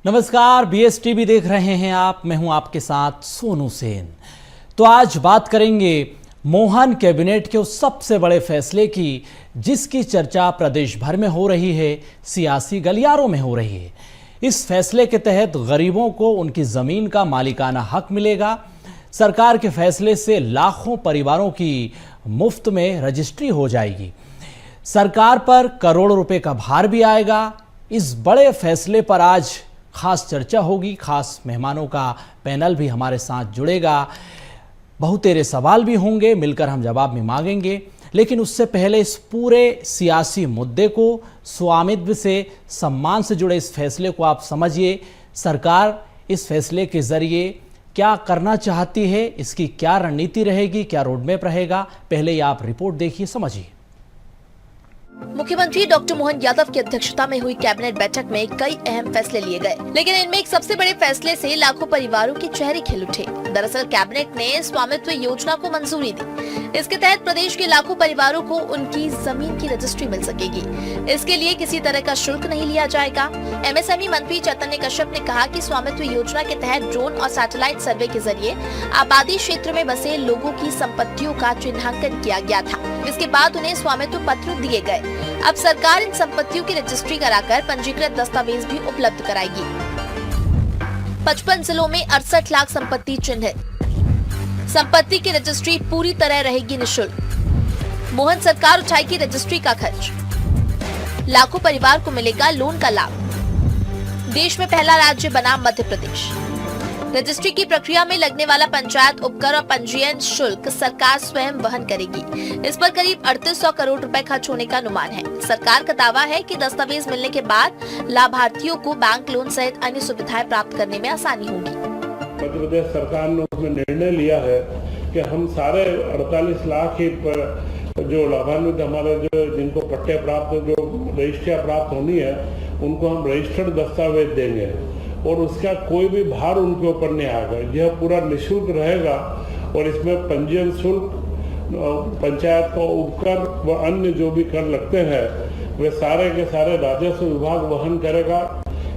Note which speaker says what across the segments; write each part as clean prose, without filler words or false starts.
Speaker 1: नमस्कार, BSTV देख रहे हैं आप। मैं हूं आपके साथ सोनू सेन। तो आज बात करेंगे मोहन कैबिनेट के उस सबसे बड़े फैसले की जिसकी चर्चा प्रदेश भर में हो रही है, सियासी गलियारों में हो रही है। इस फैसले के तहत गरीबों को उनकी जमीन का मालिकाना हक मिलेगा। सरकार के फैसले से लाखों परिवारों की मुफ्त में रजिस्ट्री हो जाएगी। सरकार पर करोड़ों रुपए का भार भी आएगा। इस बड़े फैसले पर आज खास चर्चा होगी। खास मेहमानों का पैनल भी हमारे साथ जुड़ेगा। बहुतेरे सवाल भी होंगे, मिलकर हम जवाब भी मांगेंगे। लेकिन उससे पहले इस पूरे सियासी मुद्दे को, स्वामित्व से, सम्मान से जुड़े इस फैसले को आप समझिए। सरकार इस फैसले के जरिए क्या करना चाहती है, इसकी क्या रणनीति रहेगी, क्या रोडमैप रहेगा, पहले ही आप रिपोर्ट देखिए, समझिए।
Speaker 2: मुख्यमंत्री डॉक्टर मोहन यादव की अध्यक्षता में हुई कैबिनेट बैठक में कई अहम फैसले लिए गए, लेकिन इनमें एक सबसे बड़े फैसले से लाखों परिवारों के चेहरे खिल उठे। दरअसल कैबिनेट ने स्वामित्व योजना को मंजूरी दी। इसके तहत प्रदेश के लाखों परिवारों को उनकी जमीन की रजिस्ट्री मिल सकेगी। इसके लिए किसी तरह का शुल्क नहीं लिया जाएगा। MSME मंत्री चैतन्य कश्यप ने कहा कि स्वामित्व योजना के तहत ड्रोन और सैटेलाइट सर्वे के जरिए आबादी क्षेत्र में बसे लोगों की संपत्तियों का चिन्हांकन किया गया था। इसके बाद उन्हें स्वामित्व पत्र दिए गए। अब सरकार इन संपत्तियों की रजिस्ट्री कराकर पंजीकृत दस्तावेज भी उपलब्ध कराएगी। 55 जिलों में 68 लाख संपत्ति चिन्हित। संपत्ति की रजिस्ट्री पूरी तरह रहेगी निःशुल्क। मोहन सरकार उठाएगी रजिस्ट्री का खर्च। लाखों परिवार को मिलेगा लोन का लाभ। देश में पहला राज्य बना मध्य प्रदेश। रजिस्ट्री की प्रक्रिया में लगने वाला पंचायत उपकर और पंजीयन शुल्क सरकार स्वयं वहन करेगी। इस पर करीब 3800 करोड़ रुपए खर्च होने का अनुमान है। सरकार का दावा है कि दस्तावेज मिलने के बाद लाभार्थियों को बैंक लोन सहित अन्य सुविधाएं प्राप्त करने में आसानी होगी।
Speaker 3: मध्य प्रदेश सरकार ने उसमें निर्णय लिया है कि हम सारे 48 लाख ही जो लाभान्वित हमारे जो जिनको पट्टे प्राप्त, जो रजिस्ट्रियाँ प्राप्त होनी है, उनको हम रजिस्टर्ड दस्तावेज देंगे और उसका कोई भी भार उनके ऊपर नहीं आएगा। यह पूरा निःशुल्क रहेगा और इसमें पंजीयन शुल्क, पंचायत का उपकर व अन्य जो भी कर लगते हैं वे सारे के सारे राजस्व विभाग वहन करेगा।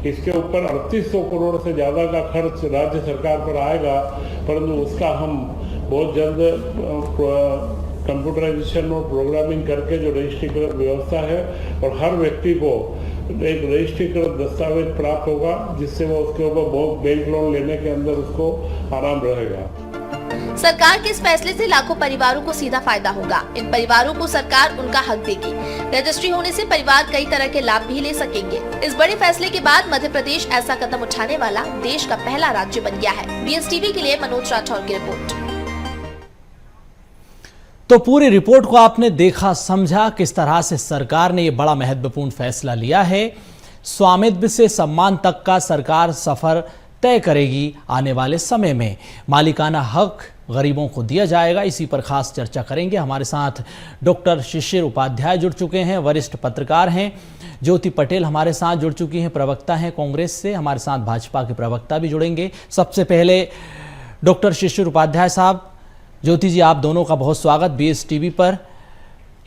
Speaker 3: इसके ऊपर 3800 करोड़ से ज़्यादा का खर्च राज्य सरकार पर आएगा, परंतु उसका हम बहुत जल्द कंप्यूटराइजेशन और प्रोग्रामिंग करके जो रजिस्ट्रीकृत व्यवस्था है और हर व्यक्ति को एक रजिस्ट्रीकृत दस्तावेज प्राप्त होगा, जिससे वो उसके ऊपर बैंक लोन लेने के अंदर उसको आराम रहेगा।
Speaker 2: सरकार के इस फैसले से लाखों परिवारों को सीधा फायदा होगा। इन परिवारों को सरकार उनका हक देगी। रजिस्ट्री होने से परिवार कई तरह के लाभ भी ले सकेंगे। इस बड़े फैसले के बाद मध्य प्रदेश ऐसा कदम उठाने वाला देश का पहला राज्य बन गया है। BSTV के लिए मनोज राठौर की रिपोर्ट।
Speaker 1: तो पूरी रिपोर्ट को आपने देखा, समझा किस तरह से सरकार ने ये बड़ा महत्वपूर्ण फैसला लिया है। स्वामित्व से सम्मान तक का सरकार सफर तय करेगी। आने वाले समय में मालिकाना हक गरीबों को दिया जाएगा। इसी पर खास चर्चा करेंगे। हमारे साथ डॉक्टर शिशिर उपाध्याय जुड़ चुके हैं, वरिष्ठ पत्रकार हैं। ज्योति पटेल हमारे साथ जुड़ चुकी हैं, प्रवक्ता हैं कांग्रेस से। हमारे साथ भाजपा के प्रवक्ता भी जुड़ेंगे। सबसे पहले डॉक्टर शिशिर उपाध्याय साहब, ज्योति जी, आप दोनों का बहुत स्वागत BSTV पर।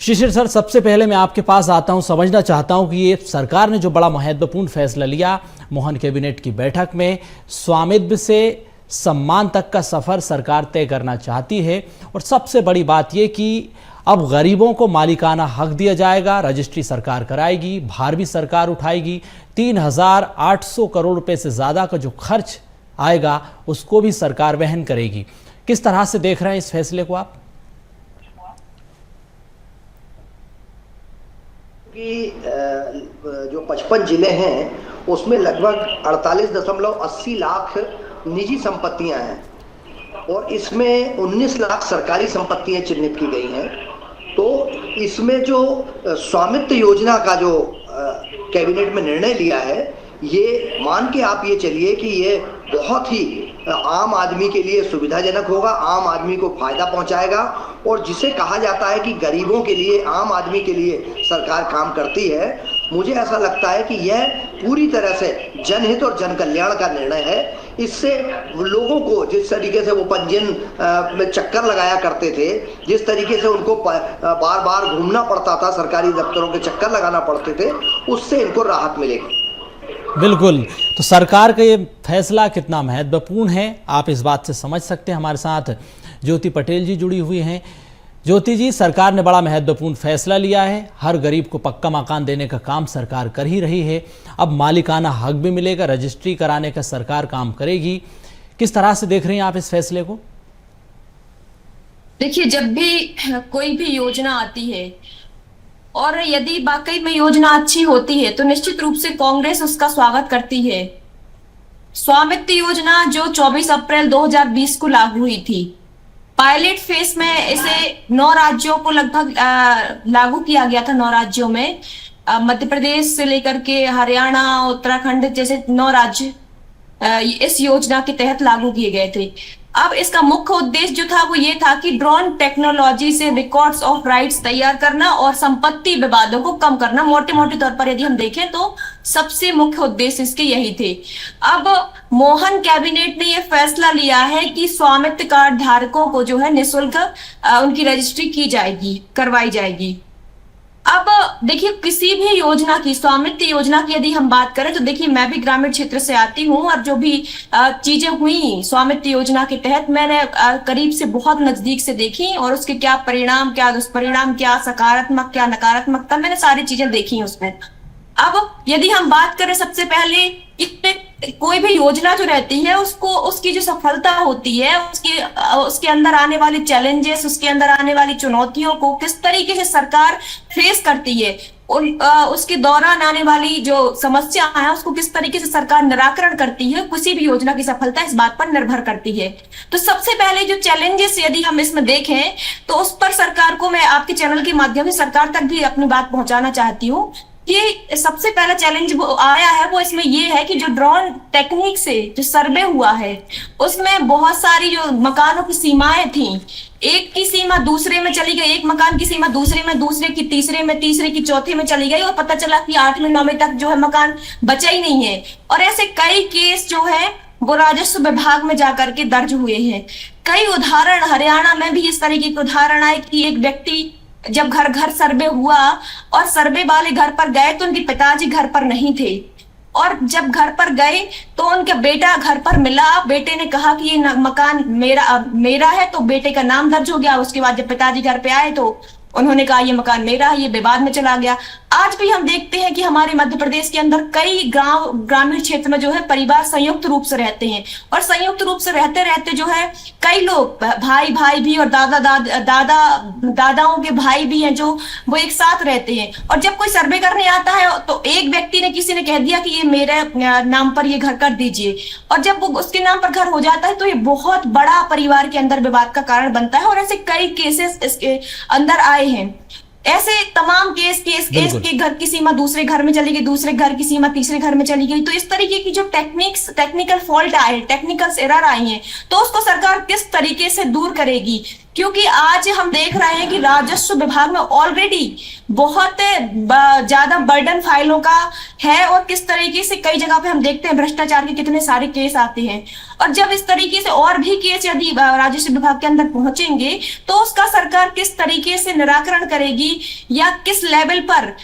Speaker 1: शिशिर सर, सबसे पहले मैं आपके पास आता हूं, समझना चाहता हूं कि ये सरकार ने जो बड़ा महत्वपूर्ण फैसला लिया मोहन कैबिनेट की बैठक में, स्वामित्व से सम्मान तक का सफर सरकार तय करना चाहती है, और सबसे बड़ी बात ये कि अब गरीबों को मालिकाना हक दिया जाएगा, रजिस्ट्री सरकार कराएगी, भार भी सरकार उठाएगी। 3800 करोड़ रुपए से ज्यादा का जो खर्च आएगा उसको भी सरकार वहन करेगी। किस तरह से देख रहे हैं इस फैसले को आप?
Speaker 4: कि जो 55 जिले हैं उसमें लगभग 48.80 लाख निजी संपत्तियां हैं और इसमें 19 लाख सरकारी संपत्तियां चिन्हित की गई हैं। तो इसमें जो स्वामित्व योजना का जो कैबिनेट में निर्णय लिया है, ये मान के आप ये चलिए कि ये बहुत ही आम आदमी के लिए सुविधाजनक होगा, आम आदमी को फायदा पहुंचाएगा। और जिसे कहा जाता है कि गरीबों के लिए, आम आदमी के लिए सरकार काम करती है, मुझे ऐसा लगता है कि यह पूरी तरह से जनहित और जन कल्याण का निर्णय है। इससे लोगों को जिस तरीके से वो पंजीयन में चक्कर लगाया करते थे, जिस तरीके से उनको बार बार घूमना पड़ता था, सरकारी दफ्तरों के चक्कर लगाना पड़ते थे, उससे इनको राहत मिलेगी।
Speaker 1: बिल्कुल। तो सरकार का ये फैसला कितना महत्वपूर्ण है आप इस बात से समझ सकते हैं। हमारे साथ ज्योति पटेल जी जुड़ी हुई हैं। ज्योति जी, सरकार ने बड़ा महत्वपूर्ण फैसला लिया है, हर गरीब को पक्का मकान देने का काम सरकार कर ही रही है। अब मालिकाना हक भी मिलेगा, रजिस्ट्री कराने का सरकार काम करेगी। किस तरह से देख रही हैं आप इस फैसले को?
Speaker 5: देखिए, जब भी कोई भी योजना आती है और यदि वाकई में योजना अच्छी होती है तो निश्चित रूप से कांग्रेस उसका स्वागत करती है। स्वामित्व योजना जो 24 अप्रैल 2020 को लागू हुई थी, पायलट फेज में इसे 9 राज्यों को लगभग लागू किया गया था। 9 राज्यों में मध्य प्रदेश से लेकर के हरियाणा, उत्तराखंड जैसे 9 राज्य इस योजना के तहत लागू किए गए थे। अब इसका मुख्य उद्देश्य जो था वो ये था कि ड्रोन टेक्नोलॉजी से रिकॉर्ड्स ऑफ राइट्स तैयार करना और संपत्ति विवादों को कम करना। मोटे मोटे तौर पर यदि हम देखें तो सबसे मुख्य उद्देश्य इसके यही थे। अब मोहन कैबिनेट ने ये फैसला लिया है कि स्वामित्व कार्ड धारकों को जो है निःशुल्क उनकी रजिस्ट्री की जाएगी, करवाई जाएगी। अब देखिए, किसी भी योजना की, स्वामित्व योजना की यदि हम बात करें तो देखिए, मैं भी ग्रामीण क्षेत्र से आती हूँ और जो भी चीजें हुई स्वामित्व योजना के तहत मैंने करीब से बहुत नजदीक से देखी और उसके क्या परिणाम, क्या दुष्परिणाम, क्या सकारात्मक, क्या नकारात्मकता, मैंने सारी चीजें देखी उसमें। अब यदि हम बात करें सबसे पहले, कोई भी योजना जो रहती है उसको, उसकी जो सफलता होती है, उसके अंदर आने वाले चैलेंजेस, उसके अंदर आने वाली चुनौतियों को किस तरीके से सरकार फेस करती है, उसके दौरान आने वाली जो समस्या है उसको किस तरीके से सरकार निराकरण करती है, किसी भी योजना की सफलता इस बात पर निर्भर करती है। तो सबसे पहले जो चैलेंजेस यदि हम इसमें देखें तो उस पर सरकार को, मैं आपके चैनल के माध्यम से सरकार तक भी अपनी बात पहुंचाना चाहती हूँ कि सबसे पहला चैलेंज वो आया है वो इसमें ये है कि जो ड्रोन टेक्निक से जो सर्वे हुआ है उसमें बहुत सारी जो मकानों की सीमाएं थी, एक की सीमा दूसरे में चली गई, एक मकान की सीमा दूसरे में, दूसरे की तीसरे में, तीसरे की चौथे में चली गई और पता चला कि 8वें 9वें तक जो है मकान बचा ही नहीं है। और ऐसे कई केस जो है वो राजस्व विभाग में जाकर के दर्ज हुए हैं। कई उदाहरण हरियाणा में भी इस तरीके के उदाहरण आए कि एक व्यक्ति जब घर घर सर्वे हुआ और सर्वे वाले घर पर गए तो उनके पिताजी घर पर नहीं थे, और जब घर पर गए तो उनका बेटा घर पर मिला। बेटे ने कहा कि ये मकान मेरा है, तो बेटे का नाम दर्ज हो गया। उसके बाद जब पिताजी घर पे आए तो उन्होंने कहा ये मकान मेरा है, ये विवाद में चला गया। आज भी हम देखते हैं कि हमारे मध्य प्रदेश के अंदर कई ग्रामीण क्षेत्र में जो है परिवार संयुक्त रूप से रहते हैं, और संयुक्त रूप से रहते रहते जो है कई लोग, भाई भी और दादाओं के भाई भी हैं जो वो एक साथ रहते हैं। और जब कोई सर्वे करने आता है तो एक व्यक्ति ने, किसी ने कह दिया कि ये मेरे नाम पर ये घर कर दीजिए, और जब वो उसके नाम पर घर हो जाता है तो ये बहुत बड़ा परिवार के अंदर विवाद का कारण बनता है। और ऐसे कई केसेस इसके अंदर आए हैं। ऐसे तमाम केस के घर की सीमा दूसरे घर में चली गई, दूसरे घर की सीमा तीसरे घर में चली गई। तो इस तरीके की जो टेक्निकल फॉल्ट आए, टेक्निकल एरर आई हैं, तो उसको सरकार किस तरीके से दूर करेगी? क्योंकि आज हम देख रहे हैं कि राजस्व विभाग में ऑलरेडी बहुत ज्यादा बर्डन फाइलों का है, और किस तरीके से कई जगह पे हम देखते हैं भ्रष्टाचार के कितने सारे केस आते हैं। और जब इस तरीके से और भी केस यदि राजस्व विभाग के अंदर पहुंचेंगे तो उसका सरकार किस तरीके से निराकरण करेगी, या किस लेवल पर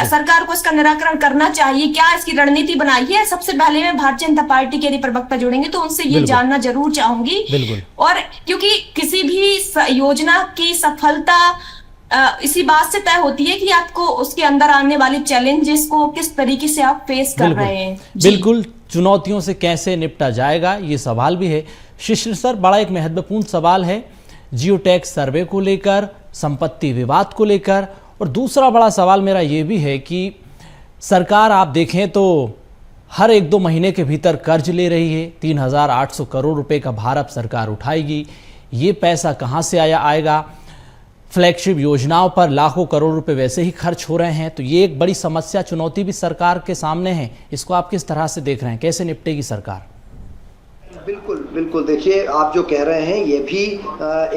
Speaker 5: सरकार को इसका निराकरण करना चाहिए, क्या इसकी रणनीति बनाई है? सबसे पहले मैं भारतीय जनता पार्टी के यदि प्रवक्ता जुड़ेंगे तो उनसे ये जानना जरूर चाहूंगी। और क्योंकि किसी भी योजना की सफलता इसी बात से तय होती है कि आपको उसके अंदर आने वाले चैलेंजेस को किस तरीके से आप फेस कर रहे हैं।
Speaker 1: बिल्कुल, चुनौतियों से कैसे निपटा जाएगा ये सवाल भी है। शिशिर सर, बड़ा एक महत्वपूर्ण सवाल है जियो टैक्स सर्वे को लेकर, संपत्ति विवाद को लेकर, और दूसरा बड़ा सवाल मेरा ये भी है कि सरकार आप देखें तो हर 1-2 महीने के भीतर कर्ज ले रही है। 3,800 करोड़ रुपए का भार अब सरकार उठाएगी। ये पैसा कहाँ से आएगा? फ्लैगशिप योजनाओं पर लाखों करोड़ रुपए वैसे ही खर्च हो रहे हैं। तो ये एक बड़ी समस्या, चुनौती भी सरकार के सामने है। इसको आप किस तरह से देख रहे हैं, कैसे निपटेगी सरकार?
Speaker 4: बिल्कुल, देखिए आप जो कह रहे हैं ये भी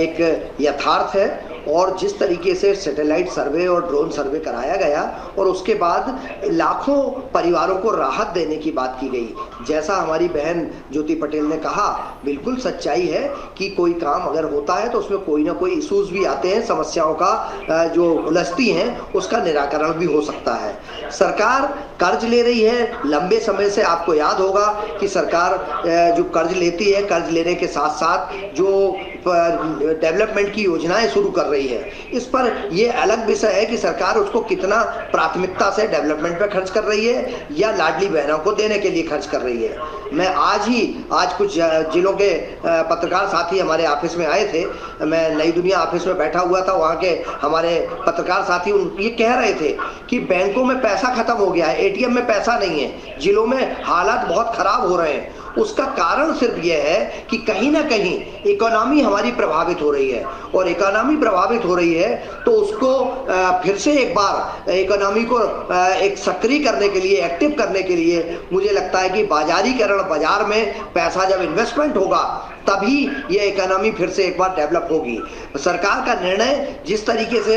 Speaker 4: एक यथार्थ है, और जिस तरीके से सैटेलाइट सर्वे और ड्रोन सर्वे कराया गया और उसके बाद लाखों परिवारों को राहत देने की बात की गई, जैसा हमारी बहन ज्योति पटेल ने कहा, बिल्कुल सच्चाई है कि कोई काम अगर होता है तो उसमें कोई ना कोई इश्यूज भी आते हैं, समस्याओं का जो उलझती हैं उसका निराकरण भी हो सकता है। सरकार कर्ज ले रही है लंबे समय से। आपको याद होगा कि सरकार जो कर्ज लेती है, कर्ज लेने के साथ साथ जो डेवलपमेंट की योजनाएं शुरू कर रही है, इस पर यह अलग विषय है कि सरकार उसको कितना प्राथमिकता से डेवलपमेंट पे खर्च कर रही है या लाडली बहनों को देने के लिए खर्च कर रही है। मैं आज कुछ जिलों के पत्रकार साथी हमारे ऑफिस में आए थे, मैं नई दुनिया ऑफिस में बैठा हुआ था, वहाँ के हमारे पत्रकार साथी ये कह रहे थे कि बैंकों में पैसा खत्म हो गया है, एटीएम में पैसा नहीं है, जिलों में हालात बहुत खराब हो रहे हैं। उसका कारण सिर्फ यह है कि कहीं ना कहीं इकोनॉमी हमारी प्रभावित हो रही है, और इकोनॉमी प्रभावित हो रही है तो उसको फिर से एक बार इकोनॉमी को एक सक्रिय करने के लिए, एक्टिव करने के लिए मुझे लगता है कि बाजारीकरण, बाजार में पैसा जब इन्वेस्टमेंट होगा तभी ये इकोनॉमी फिर से एक बार डेवलप होगी। सरकार का निर्णय जिस तरीके से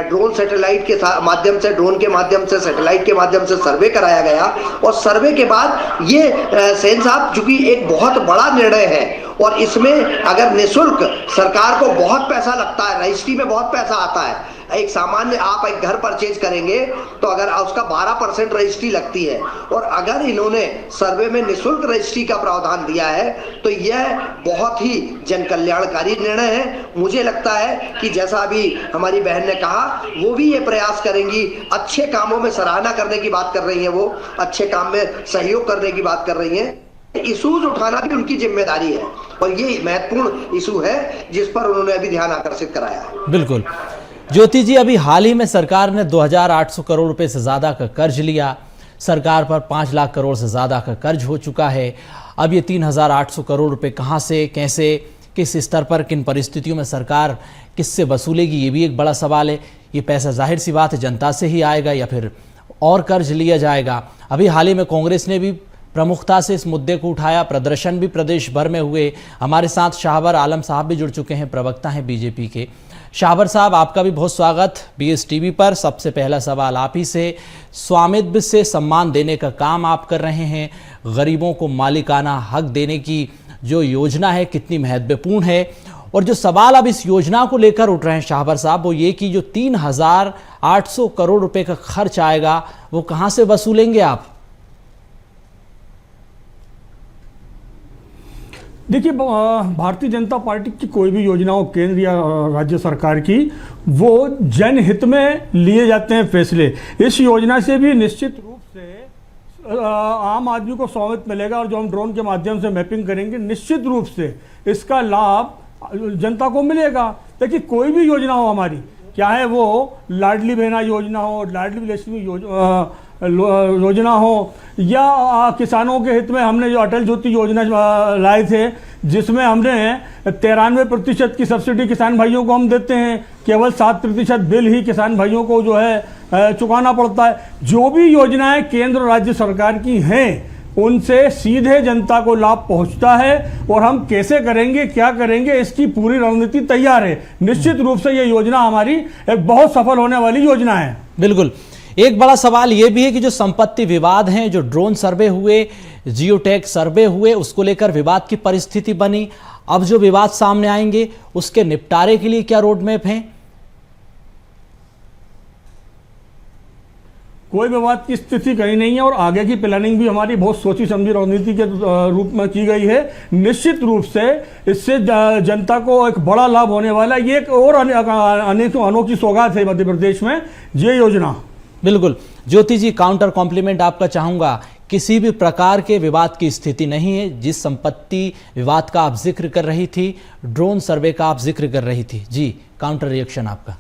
Speaker 4: ड्रोन सैटेलाइट के माध्यम से, ड्रोन के माध्यम से, सैटेलाइट के माध्यम से सर्वे कराया गया, और सर्वे के बाद ये सेन साहब चूंकि एक बहुत बड़ा निर्णय है और इसमें अगर निःशुल्क सरकार को बहुत पैसा लगता है, रजिस्ट्री में बहुत पैसा आता है, एक सामान्य आप एक घर परचेज करेंगे तो अगर उसका 12% रजिस्ट्री लगती है, और अगर इन्होंने सर्वे में निःशुल्क रजिस्ट्री का प्रावधान दिया है तो यह बहुत ही जन कल्याणकारी निर्णय है। मुझे लगता है कि जैसा अभी हमारी बहन ने कहा, वो भी ये प्रयास करेंगी, अच्छे कामों में सराहना करने की बात कर रही है, वो अच्छे काम में सहयोग करने की बात कर रही है। इशूज उठाना भी उनकी जिम्मेदारी है और ये महत्वपूर्ण इशू है जिस पर उन्होंने अभी ध्यान आकर्षित कराया है।
Speaker 1: बिल्कुल ज्योति जी, अभी हाल ही में सरकार ने 2800 करोड़ रुपए से ज्यादा का कर्ज लिया, सरकार पर 5 लाख करोड़ से ज्यादा का कर्ज हो चुका है। अब ये 3800 करोड़ रुपए कहां से, कैसे, किस स्तर पर, किन परिस्थितियों में सरकार किससे वसूलेगी, ये भी एक बड़ा सवाल है। ये पैसा जाहिर सी बात है जनता से ही आएगा या फिर और कर्ज लिया जाएगा। अभी हाल ही में कांग्रेस ने भी प्रमुखता से इस मुद्दे को उठाया, प्रदर्शन भी प्रदेश भर में हुए। हमारे साथ शाहबर आलम साहब भी जुड़ चुके हैं, प्रवक्ता हैं बीजेपी के। शाहबर साहब, आपका भी बहुत स्वागत BS टीवी पर। सबसे पहला सवाल आप ही से, स्वामित्व से सम्मान देने का काम आप कर रहे हैं, गरीबों को मालिकाना हक देने की जो योजना है कितनी महत्वपूर्ण है, और जो सवाल अब इस योजना को लेकर उठ रहे हैं शाहबर साहब, वो ये कि जो 3800 करोड़ रुपए का खर्च आएगा वो कहां से वसूलेंगे आप?
Speaker 6: देखिए, भारतीय जनता पार्टी की कोई भी योजना हो, केंद्र या राज्य सरकार की, वो जनहित में लिए जाते हैं फैसले। इस योजना से भी निश्चित रूप से आम आदमी को स्वामित्व मिलेगा, और जो हम ड्रोन के माध्यम से मैपिंग करेंगे निश्चित रूप से इसका लाभ जनता को मिलेगा। देखिए, कोई भी योजना हो हमारी, चाहे वो लाडली बहना योजना हो, लाडली लक्ष्मी योजना हो, या किसानों के हित में हमने जो अटल ज्योति योजना लाए थे, जिसमें हमने 93% की सब्सिडी किसान भाइयों को हम देते हैं, केवल 7% बिल ही किसान भाइयों को जो है चुकाना पड़ता है। जो भी योजनाएं केंद्र राज्य सरकार की हैं उनसे सीधे जनता को लाभ पहुंचता है, और हम कैसे करेंगे, क्या करेंगे, इसकी पूरी रणनीति तैयार है। निश्चित रूप से ये योजना हमारी एक बहुत सफल होने वाली योजना है।
Speaker 1: बिल्कुल। एक बड़ा सवाल यह भी है कि जो संपत्ति विवाद हैं, जो ड्रोन सर्वे हुए, जियो टैग सर्वे हुए, उसको लेकर विवाद की परिस्थिति बनी। अब जो विवाद सामने आएंगे उसके निपटारे के लिए क्या रोड मैप है?
Speaker 6: कोई विवाद की स्थिति कहीं नहीं है, और आगे की प्लानिंग भी हमारी बहुत सोची समझी रणनीति के रूप में की गई है। निश्चित रूप से इससे जनता को एक बड़ा लाभ होने वाला है। ये एक और अनोखी सौगात है मध्य प्रदेश में ये योजना।
Speaker 1: बिल्कुल। ज्योति जी, काउंटर कॉम्प्लीमेंट आपका चाहूंगा। किसी भी प्रकार के विवाद की स्थिति नहीं है। जिस संपत्ति विवाद का आप जिक्र कर रही थी, ड्रोन सर्वे का आप जिक्र कर रही थी, जी काउंटर रिएक्शन आपका।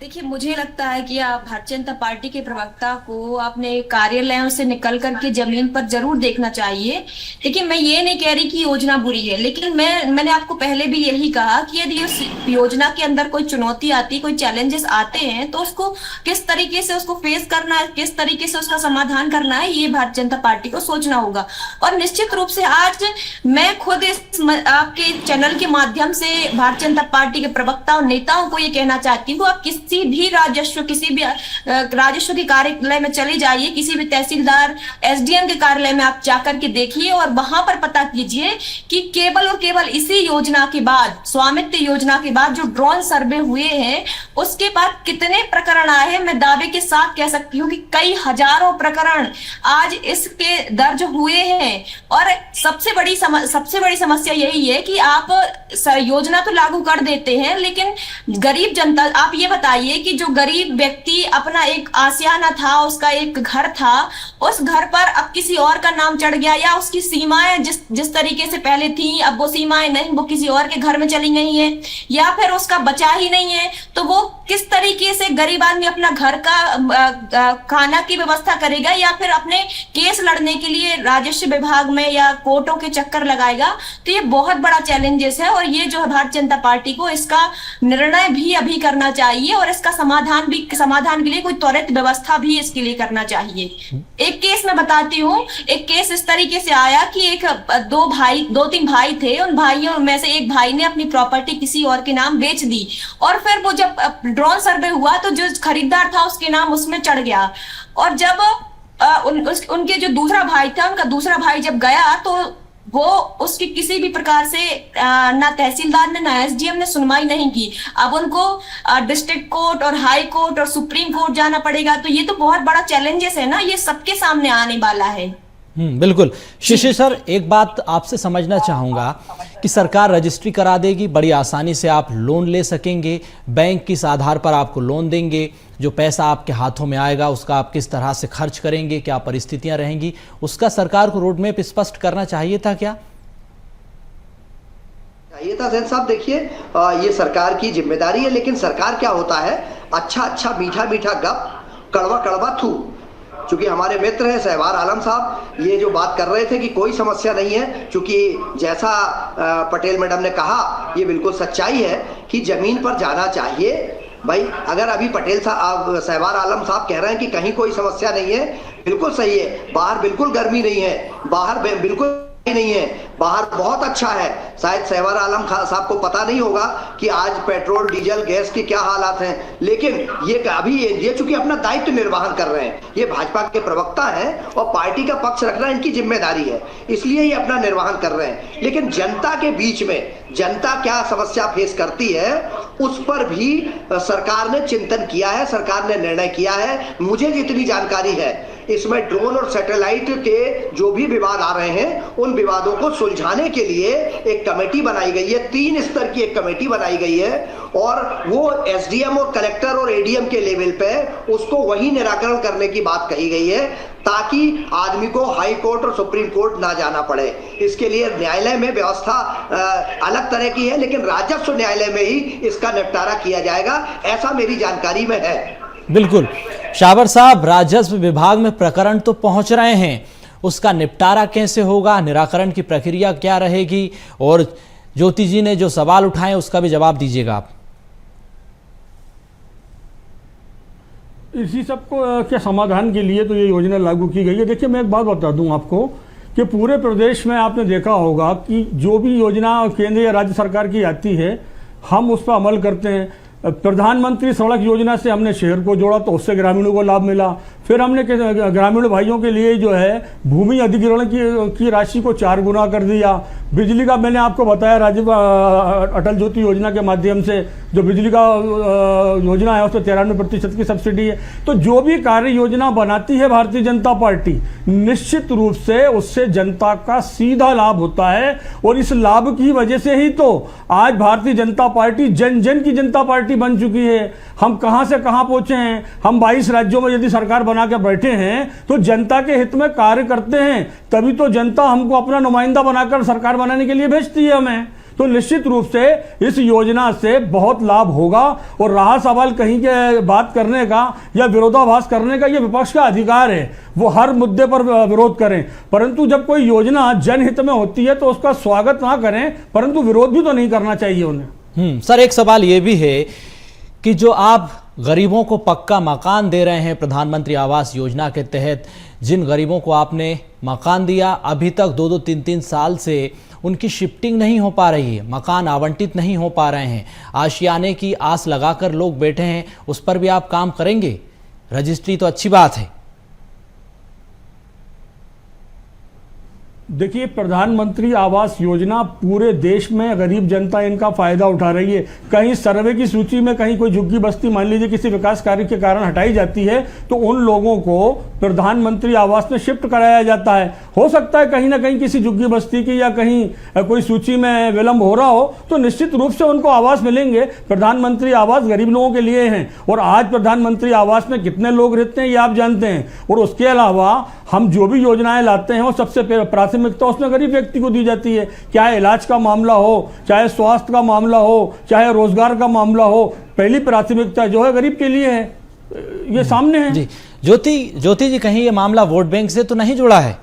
Speaker 5: देखिए, मुझे लगता है कि आप भारतीय जनता पार्टी के प्रवक्ता को अपने कार्यालयों से निकल करके जमीन पर जरूर देखना चाहिए। देखिए, मैं ये नहीं कह रही कि योजना बुरी है, लेकिन मैंने आपको पहले भी यही कहा कि यदि उस योजना के अंदर कोई चुनौती आती, कोई चैलेंजेस आते हैं, तो उसको किस तरीके से उसको फेस करना है, किस तरीके से उसका समाधान करना है, ये भारतीय जनता पार्टी को सोचना होगा। और निश्चित रूप से आज मैं खुद आपके चैनल के माध्यम से भारतीय जनता पार्टी के प्रवक्ता और नेताओं को ये कहना चाहती हूँ, आप किसी भी किसी भी राजस्व के कार्यालय में चले जाइए, किसी भी तहसीलदार एसडीएम के कार्यालय में आप जाकर के देखिए और वहां पर पता कीजिए कि केवल और केवल इसी योजना के बाद, स्वामित्व योजना के बाद जो ड्रोन सर्वे हुए हैं, उसके बाद कितने प्रकरण आए हैं। मैं दावे के साथ कह सकती हूँ कि कई हजारों प्रकरण आज इसके दर्ज हुए हैं। और सबसे बड़ी समस्या यही है कि आप योजना तो लागू कर देते हैं, लेकिन गरीब जनता, आप ये बताइए कि जो गरीब व्यक्ति अपना एक आशियाना था, उसका एक घर था, उस घर पर अब किसी और का नाम चढ़ गया, या उसकी सीमाएं जिस तरीके से पहले थी, अब वो सीमाएं नहीं, वो किसी और के घर में चली गई हैं, या फिर उसका बचा ही नहीं है, तो वो किस तरीके से गरीब आदमी अपना घर का खाना की व्यवस्था करेगा, या फिर अपने केस लड़ने के लिए राजस्व विभाग में या कोर्टों के चक्कर लगाएगा। तो ये बहुत बड़ा चैलेंजेस है, और ये जो है भारतीय जनता पार्टी को इसका निर्णय भी अभी करना चाहिए, और इसका समाधान के लिए कोई त्वरित व्यवस्था भी इसके लिए करना चाहिए। एक केस मैं बताती हूँ। एक केस इस तरीके से आया कि दो तीन भाई थे, उन भाइयों में से एक भाई ने अपनी प्रॉपर्टी किसी और के नाम बेच दी, और फिर वो जब ड्रोन सर्वे हुआ तो जो खरीदार था उसके नाम उसमें चढ़ गया। और जब उनके जो दूसरा भाई था, उनका दूसरा भाई जब गया तो वो उसकी किसी भी प्रकार से ना तहसीलदार ने ना एसडीएम ने सुनवाई नहीं की। अब उनको डिस्ट्रिक्ट कोर्ट और हाई कोर्ट और सुप्रीम कोर्ट जाना पड़ेगा। तो ये तो बहुत बड़ा चैलेंजेस है ना, ये सबके सामने आने वाला है।
Speaker 1: बिल्कुल। शिशिर सर, एक बात आपसे समझना चाहूंगा कि सरकार रजिस्ट्री करा देगी, बड़ी आसानी से आप लोन ले सकेंगे, बैंक किस आधार पर आपको लोन देंगे, जो पैसा आपके हाथों में आएगा उसका आप किस तरह से खर्च करेंगे, क्या परिस्थितियां रहेंगी, उसका सरकार को रोड मैप स्पष्ट करना चाहिए था क्या?
Speaker 4: चाहिए था सैन साहब। देखिए, ये सरकार की जिम्मेदारी है, लेकिन सरकार क्या होता है, अच्छा मीठा मीठा गप, कड़वा कड़वा थू। चूंकि हमारे मित्र हैं सहवार आलम साहब, ये जो बात कर रहे थे कि कोई समस्या नहीं है, चूंकि जैसा पटेल मैडम ने कहा, ये बिल्कुल सच्चाई है कि जमीन पर जाना चाहिए। भाई, अगर अभी पटेल साहब, सहवार आलम साहब कह रहे हैं कि कहीं कोई समस्या नहीं है, बिल्कुल सही है। बाहर बिल्कुल गर्मी नहीं है, बाहर बिल्कुल नहीं है, बाहर बहुत अच्छा है। शायद सहवार आलम साहब को पता नहीं होगा कि आज पेट्रोल डीजल गैस के क्या हालात हैं, लेकिन ये चूंकि अपना दायित्व निर्वहन कर रहे हैं, ये भाजपा के प्रवक्ता हैं और पार्टी का पक्ष रखना इनकी जिम्मेदारी है, इसलिए ये अपना निर्वहन कर रहे हैं। लेकिन जनता के बीच में जनता क्या समस्या फेस करती है, उस पर भी सरकार ने चिंतन किया है, सरकार ने निर्णय किया है। मुझे जितनी जानकारी है, इसमें ड्रोन और सैटेलाइट के जो भी विवाद आ रहे हैं, उन विवादों को सुलझाने के लिए एक कमेटी बनाई गई है, 3 स्तर की एक कमेटी बनाई गई है, और वो एसडीएम और कलेक्टर और एडीएम के लेवल पे उसको वही निराकरण करने की बात कही गई है, ताकि आदमी को हाई कोर्ट और सुप्रीम कोर्ट ना जाना पड़े। इसके लिए न्यायालय में व्यवस्था अलग तरह की है, लेकिन राजस्व न्यायालय में ही इसका निपटारा किया जाएगा, ऐसा मेरी जानकारी में है।
Speaker 1: बिल्कुल। शाबर साहब, राजस्व विभाग में प्रकरण तो पहुंच रहे हैं, उसका निपटारा कैसे होगा, निराकरण की प्रक्रिया क्या रहेगी, और ज्योति जी ने जो सवाल उठाए उसका भी जवाब दीजिएगा आप।
Speaker 6: इसी सब को के समाधान के लिए तो ये योजना लागू की गई है। देखिए, मैं एक बात बता दूं आपको कि पूरे प्रदेश में आपने देखा होगा कि जो भी योजना केंद्र या राज्य सरकार की आती है, हम उस पर अमल करते हैं। प्रधानमंत्री सड़क योजना से हमने शहर को जोड़ा तो उससे ग्रामीणों को लाभ मिला। फिर हमने ग्रामीण भाइयों के लिए जो है भूमि अधिग्रहण की राशि को 4 गुना कर दिया। बिजली का मैंने आपको बताया, राजीव अटल ज्योति योजना के माध्यम से जो बिजली का योजना है, उस पर 93% की सब्सिडी है। तो जो भी कार्य योजना बनाती है भारतीय जनता पार्टी, निश्चित रूप से उससे जनता का सीधा लाभ होता है, और इस लाभ की वजह से ही तो आज भारतीय जनता पार्टी जन जन की जनता पार्टी बन चुकी है। हम कहां से कहां पहुंचे हैं। हम 22 राज्यों में यदि सरकार बना के बैठे हैं तो जनता के हित में कार्य करते हैं, तभी तो जनता हमको अपना नुमाइंदा बनाकर सरकार बनाने के लिए भेजती है हमें। तो निश्चित रूप से इस योजना से बहुत लाभ होगा। और रहा सवाल कहीं के बात करने का या विरोधाभास करने का, ये विपक्ष का अधिकार है, वो हर मुद्दे पर विरोध करें, परंतु जब कोई योजना जनहित में होती है तो उसका स्वागत ना करें, परंतु विरोध भी तो नहीं करना चाहिए उन्हें।
Speaker 1: सर, एक सवाल ये भी है कि जो आप गरीबों को पक्का मकान दे रहे हैं प्रधानमंत्री आवास योजना के तहत, जिन गरीबों को आपने मकान दिया, अभी तक 2-2, 3-3 साल से उनकी शिफ्टिंग नहीं हो पा रही है, मकान आवंटित नहीं हो पा रहे हैं, आशियाने की आस लगाकर लोग बैठे हैं, उस पर भी आप काम करेंगे? रजिस्ट्री तो अच्छी बात है।
Speaker 6: देखिए, प्रधानमंत्री आवास योजना पूरे देश में गरीब जनता इनका फायदा उठा रही है। कहीं सर्वे की सूची में कहीं कोई झुग्गी बस्ती मान लीजिए किसी विकास कार्य के कारण हटाई जाती है तो उन लोगों को प्रधानमंत्री आवास में शिफ्ट कराया जाता है। हो सकता है कहीं ना कहीं किसी झुग्गी बस्ती की या कहीं कोई सूची में विलंब हो रहा हो तो निश्चित रूप से उनको आवास मिलेंगे। प्रधानमंत्री आवास गरीब लोगों के लिए हैं और आज प्रधानमंत्री आवास में कितने लोग रहते हैं ये आप जानते हैं। और उसके अलावा हम जो भी योजनाएं लाते हैं वो सबसे प्राथमिकता उसमें गरीब व्यक्ति को दी जाती है, चाहे इलाज का मामला हो, चाहे स्वास्थ्य का मामला हो, चाहे रोजगार का मामला हो, पहली प्राथमिकता जो है गरीब के लिए है। ये सामने है
Speaker 1: जी। ज्योति जी, कहीं ये मामला वोट बैंक से तो नहीं जुड़ा है?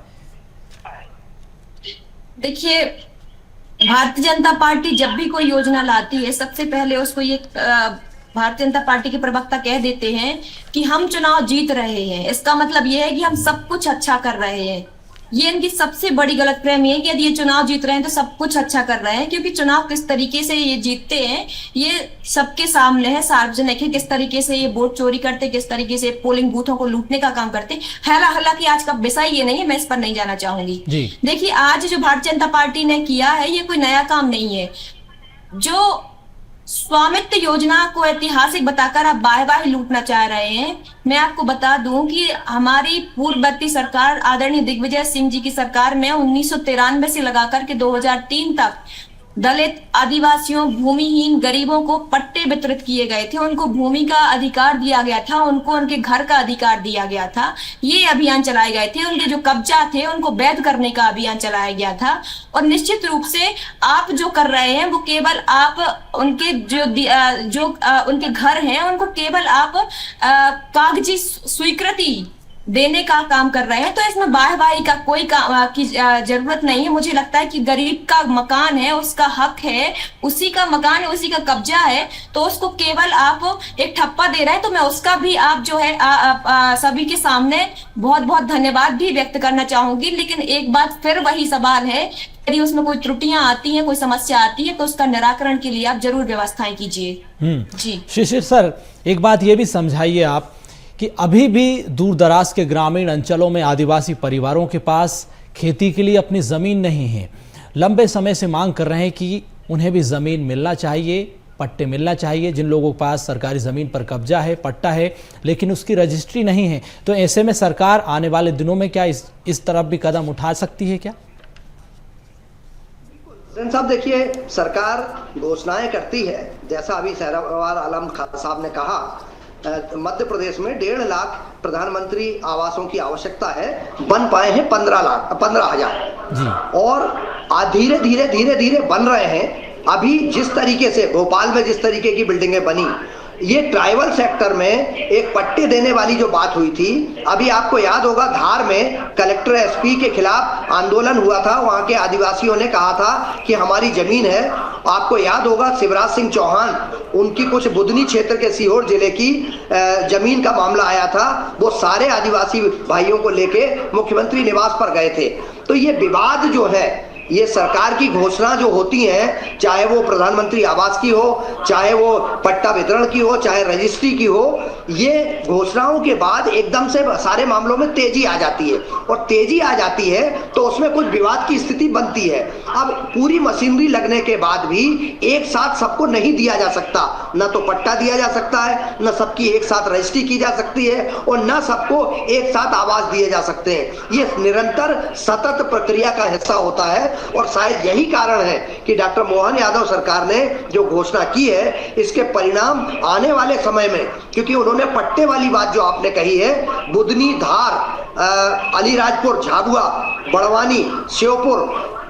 Speaker 5: देखिए, भारतीय जनता पार्टी जब भी कोई योजना लाती है सबसे पहले उसको ये भारतीय जनता पार्टी के प्रवक्ता कह देते हैं कि हम चुनाव जीत रहे हैं। इसका मतलब ये है कि हम सब कुछ अच्छा कर रहे हैं। ये इनकी सबसे बड़ी गलतफहमी है कि यदि ये चुनाव जीत रहे हैं तो सब कुछ अच्छा कर रहे हैं, क्योंकि चुनाव किस तरीके से ये जीतते हैं ये सबके सामने है, सार्वजनिक है। किस तरीके से ये वोट चोरी करते, किस तरीके से पोलिंग बूथों को लूटने का काम करते। हालांकि आज का विषय ये नहीं है, मैं इस पर नहीं जाना चाहूंगी। देखिए, आज जो भारतीय जनता पार्टी ने किया है ये कोई नया काम नहीं है। जो स्वामित्व योजना को ऐतिहासिक बताकर आप बाय लूटना चाह रहे हैं, मैं आपको बता दूं कि हमारी पूर्ववर्ती सरकार आदरणीय दिग्विजय सिंह जी की सरकार में 1993 से लगाकर के 2003 तक दलित, आदिवासियों, भूमिहीन गरीबों को पट्टे वितरित किए गए थे। उनको भूमि का अधिकार दिया गया था, उनको उनके घर का अधिकार दिया गया था। ये अभियान चलाए गए थे। उनके जो कब्जा थे उनको वैध करने का अभियान चलाया गया था। और निश्चित रूप से आप जो कर रहे हैं वो केवल आप उनके जो उनके घर हैं उनको केवल आप कागजी स्वीकृति देने का काम कर रहे हैं। तो इसमें वाहवाही का कोई की जरूरत नहीं है। मुझे लगता है कि गरीब का मकान है, उसका हक है, उसी का मकान है, उसी का कब्जा है, तो उसको केवल आप एक ठप्पा दे रहे हैं। तो मैं उसका भी आप जो है सभी के सामने बहुत बहुत धन्यवाद भी व्यक्त करना चाहूंगी। लेकिन एक बात फिर वही सवाल है, यदि उसमें कोई त्रुटियां आती हैं, कोई समस्या आती है तो उसका निराकरण के लिए आप जरूर व्यवस्थाएं कीजिए। जी
Speaker 1: शिशिर सर, एक बात ये भी समझाइए आप कि अभी भी दूर दराज के ग्रामीण अंचलों में आदिवासी परिवारों के पास खेती के लिए अपनी ज़मीन नहीं है। लंबे समय से मांग कर रहे हैं कि उन्हें भी ज़मीन मिलना चाहिए, पट्टे मिलना चाहिए। जिन लोगों के पास सरकारी ज़मीन पर कब्जा है, पट्टा है, लेकिन उसकी रजिस्ट्री नहीं है, तो ऐसे में सरकार आने वाले दिनों में क्या इस तरफ भी कदम उठा सकती है क्या?
Speaker 4: साहब, देखिए, सरकार घोषणाएं करती है, जैसा अभी सहरवार आलम खान साहब ने कहा, मध्य प्रदेश में 1.5 लाख प्रधानमंत्री आवासों की आवश्यकता है, बन पाए हैं 15,000 और धीरे धीरे बन रहे हैं। अभी जिस तरीके से भोपाल में जिस तरीके की बिल्डिंगें बनी, ये ट्राइबल सेक्टर में एक पट्टे देने वाली जो बात हुई थी, अभी आपको याद होगा धार में कलेक्टर एसपी के खिलाफ आंदोलन हुआ था। वहां के आदिवासियों ने कहा था कि हमारी जमीन है। आपको याद होगा शिवराज सिंह चौहान, उनकी कुछ बुधनी क्षेत्र के सीहोर जिले की जमीन का मामला आया था। वो सारे आदिवासी भाइयों को लेके मुख्यमंत्री निवास पर गए थे। तो ये विवाद जो है, ये सरकार की घोषणा जो होती है, चाहे वो प्रधानमंत्री आवास की हो, चाहे वो पट्टा वितरण की हो, चाहे रजिस्ट्री की हो, ये घोषणाओं के बाद एकदम से सारे मामलों में तेजी आ जाती है। और तेजी आ जाती है तो उसमें कुछ विवाद की स्थिति बनती है। अब पूरी मशीनरी लगने के बाद भी एक साथ सबको नहीं दिया जा सकता, न तो पट्टा दिया जा सकता है, न सबकी एक साथ रजिस्ट्री की जा सकती है, और न सबको एक साथ आवास दिए जा सकते हैं। ये निरंतर सतत प्रक्रिया का हिस्सा होता है। और शायद यही कारण है कि डॉक्टर मोहन यादव सरकार ने जो घोषणा की है, इसके परिणाम आने वाले समय में, क्योंकि उन्होंने पट्टे वाली बात जो आपने कही है, बुधनी, धार, अलीराजपुर, झाबुआ, बड़वानी, श्योपुर,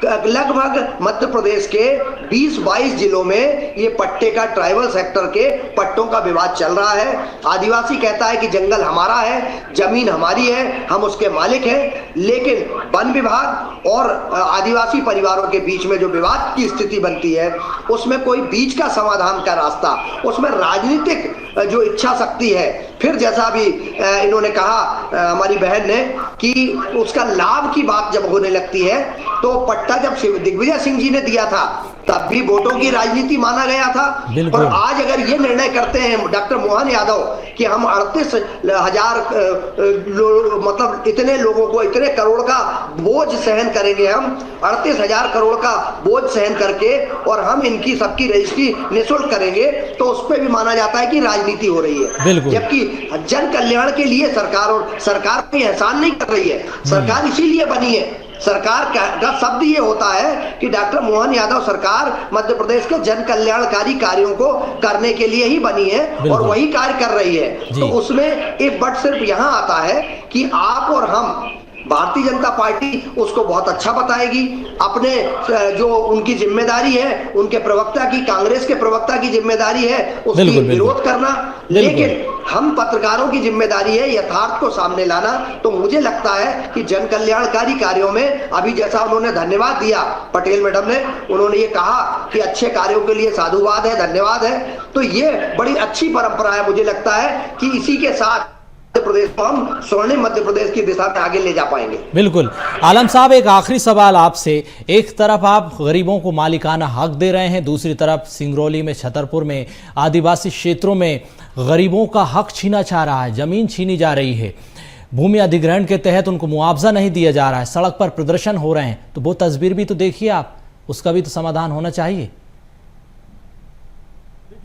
Speaker 4: लगभग मध्य प्रदेश के 20-22 जिलों में ये पट्टे का, ट्राइबल सेक्टर के पट्टों का विवाद चल रहा है। आदिवासी कहता है कि जंगल हमारा है, जमीन हमारी है, हम उसके मालिक हैं, लेकिन वन विभाग और आदिवासी परिवारों के बीच में जो विवाद की स्थिति बनती है उसमें कोई बीच का समाधान का रास्ता, उसमें राजनीतिक जो इच्छा शक्ति है, फिर जैसा भी इन्होंने कहा हमारी बहन ने कि उसका लाभ की बात जब होने लगती है, तो पट्टा जब दिग्विजय सिंह जी ने दिया था तब भी वोटों की राजनीति माना गया था। और आज अगर ये निर्णय करते हैं डॉक्टर मोहन यादव कि हम 38,000 मतलब इतने लोगों को, इतने करोड़ का बोझ सहन करेंगे, हम 38,000 करोड़ का बोझ सहन करके और हम इनकी सबकी रजिस्ट्री निःशुल्क करेंगे, तो उस पर भी माना जाता है कि राजनीति हो रही है। जबकि जन कल्याण के लिए सरकार कोई एहसान नहीं कर रही है। सरकार इसीलिए बनी है, सरकार का शब्द ये होता है कि डॉक्टर मोहन यादव सरकार मध्य प्रदेश के जन कल्याणकारी कार्यों को करने के लिए ही बनी है और वही कार्य कर रही है। तो उसमें एक बट सिर्फ यहाँ आता है कि आप और हम, भारतीय जनता पार्टी उसको बहुत अच्छा बताएगी, अपने जो उनकी जिम्मेदारी है, उनके प्रवक्ता की, कांग्रेस के प्रवक्ता की जिम्मेदारी है उसकी विरोध करना, लेकिन हम पत्रकारों की जिम्मेदारी है यथार्थ को सामने लाना। तो मुझे लगता है कि जन कल्याणकारी कार्यों में अभी जैसा उन्होंने धन्यवाद दिया पटेल मैडम ने, उन्होंने ये कहा कि अच्छे कार्यों के लिए साधुवाद है, धन्यवाद है, तो ये बड़ी अच्छी परंपरा है। मुझे लगता है कि इसी के साथ मध्य प्रदेश को हम स्वर्णिम मध्य प्रदेश की दिशा में आगे ले जा पाएंगे।
Speaker 1: बिल्कुल। आलम साहब, एक आखिरी सवाल आपसे। एक तरफ आप गरीबों को मालिकाना हक दे रहे हैं, दूसरी तरफ सिंगरौली में, छतरपुर में, आदिवासी क्षेत्रों में गरीबों का हक छीना चाह रहा है, जमीन छीनी जा रही है, भूमि अधिग्रहण के तहत उनको मुआवजा नहीं दिया जा रहा है, सड़क पर प्रदर्शन हो रहे हैं, तो वो तस्वीर भी तो देखिए आप, उसका भी तो समाधान होना चाहिए।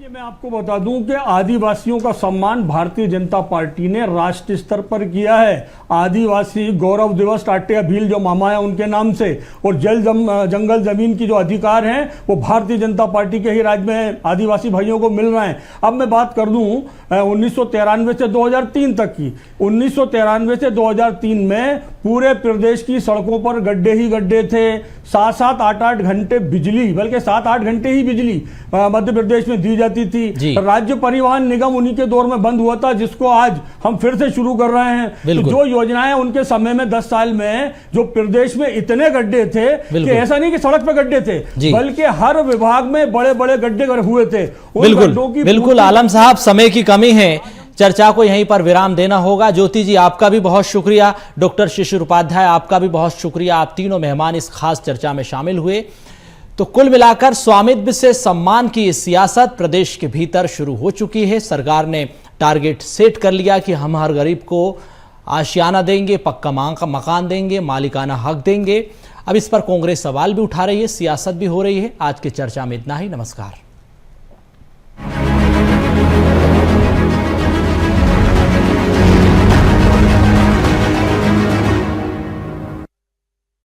Speaker 6: मैं आपको बता दूं कि आदिवासियों का सम्मान भारतीय जनता पार्टी ने राष्ट्रीय स्तर पर किया है। आदिवासी गौरव दिवस टाटिया भील जो मामा है उनके नाम से, और जंगल जमीन की जो अधिकार हैं वो भारतीय जनता पार्टी के ही राज्य में आदिवासी भाइयों को मिल रहे हैं। अब मैं बात कर दूं 1993 से 2003 तक की। 1993 से 2003 में पूरे प्रदेश की सड़कों पर गड्ढे ही गड्ढे थे। 7-7, 8-8 घंटे बिजली, बल्कि 7-8 घंटे ही बिजली मध्य प्रदेश में दी जाती थी। राज्य परिवहन निगम उन्हीं के दौर में बंद हुआ था, जिसको आज हम फिर से शुरू कर रहे हैं। तो जो योजनाएं उनके समय में 10 साल में जो प्रदेश में इतने गड्ढे थे कि ऐसा नहीं कि सड़क पे गड्ढे थे, बल्कि हर विभाग में बड़े बड़े गड्ढे हुए थे।
Speaker 1: बिल्कुल आलम साहब, समय की कमी है, चर्चा को यहीं पर विराम देना होगा। ज्योति जी, आपका भी बहुत शुक्रिया। डॉक्टर शिशिर उपाध्याय, आपका भी बहुत शुक्रिया। आप तीनों मेहमान इस खास चर्चा में शामिल हुए। तो कुल मिलाकर स्वामित्व से सम्मान की सियासत प्रदेश के भीतर शुरू हो चुकी है। सरकार ने टारगेट सेट कर लिया कि हम हर गरीब को आशियाना देंगे, पक्का मकान देंगे, मालिकाना हक देंगे। अब इस पर कांग्रेस सवाल भी उठा रही है, सियासत भी हो रही है। आज की चर्चा में इतना ही। नमस्कार।